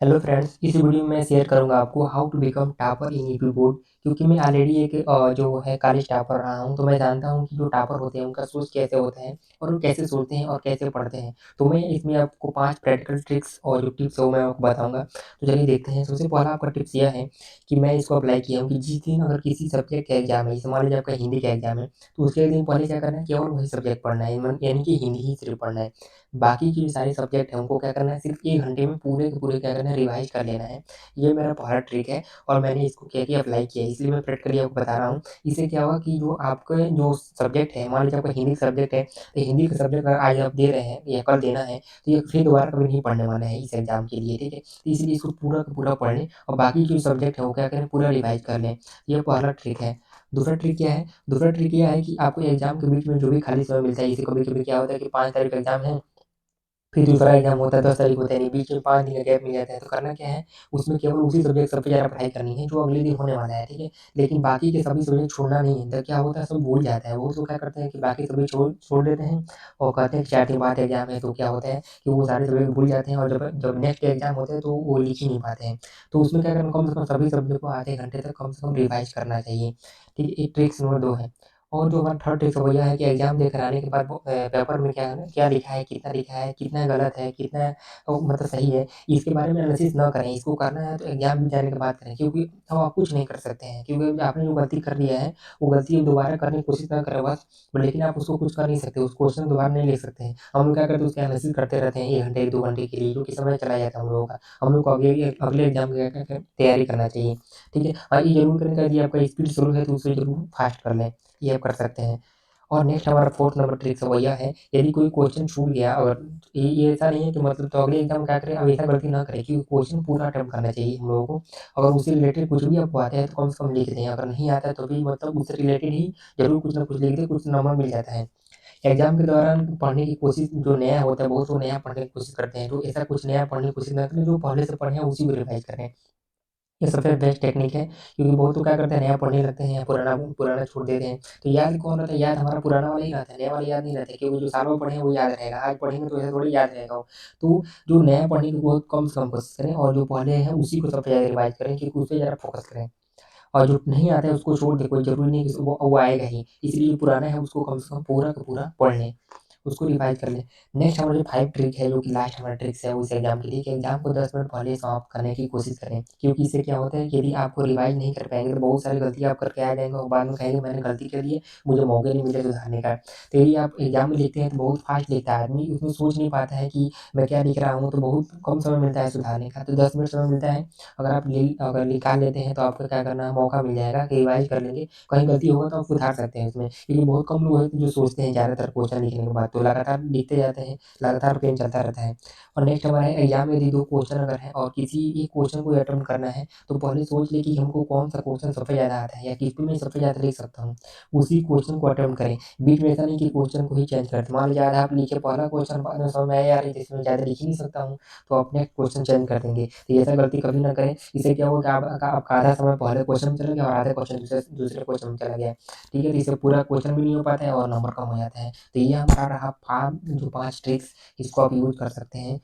Hello friends, इस video में मैं शेयर करूंगा आपको how to become topper in UP board. क्योंकि मैं ऑलरेडी एक जो है कॉलेज टॉपर रहा हूं, तो मैं जानता हूं कि जो टॉपर होते हैं उनका सोच कैसे होता है और वो कैसे सोचते हैं और कैसे पढ़ते हैं। तो मैं इसमें आपको 5 प्रैक्टिकल ट्रिक्स और जो टिप्स है वो मैं आपको बताऊंगा। तो चलिए देखते हैं। सबसे पहला आपका टिप्स यह है कि मैं इसको अप्लाई किया हूँ कि जिस दिन अगर किसी सब्जेक्ट का एग्जाम है, जैसे मान लीजिए आपका हिंदी का एग्जाम है, तो उसके एक दिन पहले क्या करना है, केवल वही सब्जेक्ट पढ़ना है, यानी कि हिंदी ही सिर्फ पढ़ना है। बाकी के जो सारे सब्जेक्ट हैं उनको क्या करना है, सिर्फ 1 घंटे में पूरे के पूरे क्या करना है, रिवाइज़ कर लेना है। ये मेरा पहला ट्रिक है और मैंने इसको क्या किया, अप्लाई किया है, इसलिए मैं प्रैक्टिकली आपको बता रहा हूँ। इससे क्या होगा कि जो आपके जो सब्जेक्ट है, मान लीजिए आपका हिंदी का सब्जेक्ट है, तो हिंदी का सब्जेक्ट अगर आज आप दे रहे हैं या कल देना है, तो ये फिर दोबारा कभी नहीं पढ़ने वाला है इस एग्ज़ाम के लिए, ठीक है? तो इसलिए इसको पूरा का पूरा पढ़ लें और बाकी जो सब्जेक्ट है वो क्या करें, पूरा रिवाइज़ कर लें। ये पहला ट्रिक है। दूसरा ट्रिक क्या है? दूसरा ट्रिक ये है कि आपको एग्ज़ाम के बीच में जो भी खाली समय मिलता है, जैसे कभी-कभी क्या होता है कि 5 तारीख का एग्ज़ाम है, फिर दूसरा एग्ज़ाम होता है 10 तारीख को, यानी बीच में 5 दिन का गैप मिल जाता है। तो करना क्या है, उसमें केवल उसी सब्जेक्ट सबसे ज़्यादा पढ़ाई करनी है जो अगले दिन होने वाला है, ठीक है? लेकिन बाकी के सभी सब्जेक्ट छोड़ना नहीं है। तो क्या होता है, सब भूल जाता है। वो तो क्या करते हैं कि बाकी सभी छोड़ छोड़ देते हैं और कहते हैं कि 4 दिन बाद एग्ज़ाम है, तो क्या होता है कि वो सारे सब्जेक्ट भूल जाते हैं और जब जब नेक्स्ट एग्ज़ाम होते हैं तो वो लिख ही नहीं पाते हैं। तो उसमें क्या करना, कम से कम सभी सब्जेक्ट को आधे घंटे तक कम से कम रिवाइज़ करना चाहिए, ठीक है? ये ट्रिक्स नंबर 2 है। और जो हमारा थर्ड ट्रिक है वो यह है कि एग्ज़ाम देकर आने के बाद वो पेपर में क्या है ना, क्या लिखा है, कितना गलत है, कितना मतलब सही है, इसके बारे में एनालिसिस ना करें। इसको करना है तो एग्ज़ाम में जाने के बाद करें, क्योंकि अब आप कुछ नहीं कर सकते हैं, क्योंकि आपने जो गलती कर लिया है, वो गलती अब दोबारा करने की कोशिश ना करें बस। लेकिन आप उसको कुछ कर नहीं सकते, उस क्वेश्चन दोबारा नहीं लिख सकते हैं। हम लोग क्या करते हैं, उसका एनालिसिस करते रहते हैं 1 घंटे, 2 घंटे के लिए, जो कि समय चला जाता है हम लोगों का। हम लोग को अगले अगले एग्ज़ाम की क्या तैयारी करना चाहिए, ठीक है? हाँ, ये ज़रूर करें कि यदि आपका स्पीड स्लो है तो उसे ज़रूर फास्ट कर लें, ये आप कर सकते हैं। और नेक्स्ट हमारा फोर्थ नंबर ट्रिक है वो यह है, यदि कोई क्वेश्चन छूट गया, अगर ये ऐसा नहीं है कि मतलब तो अगले एग्जाम में क्या करें, अब ऐसा गलती ना करें, क्योंकि क्वेश्चन पूरा अटेम्प्ट करना चाहिए हम लोगों को। अगर उससे रिलेटेड कुछ भी आपको आता है तो कम से कम लिख दें, अगर नहीं आता है तो भी मतलब उससे रिलेटेड ही जरूर कुछ ना कुछ लिख दें, कुछ नंबर मिल जाता है। एग्जाम के दौरान पढ़ने की कोशिश, जो नया होता है बहुत वो नया पढ़ने की कोशिश करते हैं, तो ऐसा कुछ नया पढ़ने की कोशिश ना करें, जो पहले से पढ़े हैं उसी को रिवाइज करें। ये सबसे बेस्ट टेक्निक है, क्योंकि बहुत लोग क्या करते हैं, नया पढ़ने लगते हैं, पुराना पुराना छोड़ देते हैं। तो याद कौन रहता है, याद हमारा पुराना वाला ही रहता है, नया वाला याद नहीं रहता है, क्योंकि जो साल में पढ़े हैं वो याद रहेगा, आज पढ़ेंगे तो ऐसा थोड़ी याद रहेगा वो। तो जो नया पढ़ने की बहुत कम से कम कोशिश करें और जो पहले है उसी को सबसे ज़्यादा रिवाइज करें, क्योंकि उस पे ज़्यादा फोकस करें। और जो नहीं आता है उसको छोड़ दें, कोई ज़रूरी नहीं है कि वो आएगा ही, इसलिए जो पुराना है उसको कम से कम पूरा का पूरा पढ़ लें, उसको रिवाइज़ कर लें। नेक्स्ट हमारा जो 5 ट्रिक है, जो कि लास्ट हमारा ट्रिक्स है उस एग्ज़ाम के लिए, कि एग्ज़ाम को 10 मिनट पहले समाप्त करने की कोशिश करें। क्योंकि इससे क्या होता है कि यदि आपको रिवाइज़ नहीं कर पाएँगे तो बहुत सारी गलतियाँ आप करके आ जाएँगे और बाद में कहेंगे मैंने गलती कर ली है, मुझे मौके नहीं मिले सुधारने का। तो यदि आप एग्ज़ाम में लिखते हैं तो बहुत फास्ट लिखता है आदमी, उसमें सोच नहीं पाता है कि मैं क्या लिख रहा हूँ, तो बहुत कम समय मिलता है सुधारने का। तो 10 मिनट समय मिलता है, अगर निकाल लेते हैं तो आपको क्या करना है, मौका मिल जाएगा कि रिवाइज़ कर लेंगे, कहीं गलती होगा तो आप सुधार सकते हैं उसमें। क्योंकि बहुत कम लोग हैं जो सोचते हैं ज़्यादातर क्वेश्चन लिखने के बाद, तो लगातार लिखते जाते हैं, लगातार पेन चलता रहता है। और नेक्स्ट हमारा है, एग्जाम में यदि 2 क्वेश्चन अगर है और किसी एक क्वेश्चन को अटेम्प्ट करना है, तो पहले सोच लें कि हमको कौन-सा क्वेश्चन सबसे ज़्यादा आता है या किस पे मैं सबसे ज़्यादा लिख सकता हूँ, उसी क्वेश्चन को अटेम्प्ट करें। बीच में ऐसा नहीं कि क्वेश्चन को ही चेंज कर दें। मान लीजिए आज आप लिखे पहला क्वेश्चन, बाद में समझ में आया यार इसमें ज़्यादा लिख ही नहीं सकता हूँ, तो आप नेक्स्ट क्वेश्चन चेंज कर देंगे। तो ऐसा गलती कभी ना करें। इससे क्या होगा कि आपका आधा समय पहले क्वेश्चन में चला गया और आधा क्वेश्चन दूसरे दूसरे क्वेश्चन में चला गया। ठीक है? तो इससे पूरा क्वेश्चन भी नहीं हो पाता है और नंबर कम हो जाता है। तो ये हमारा रहा 5 ट्रिक्स, इसको आप यूज़ कर सकते हैं।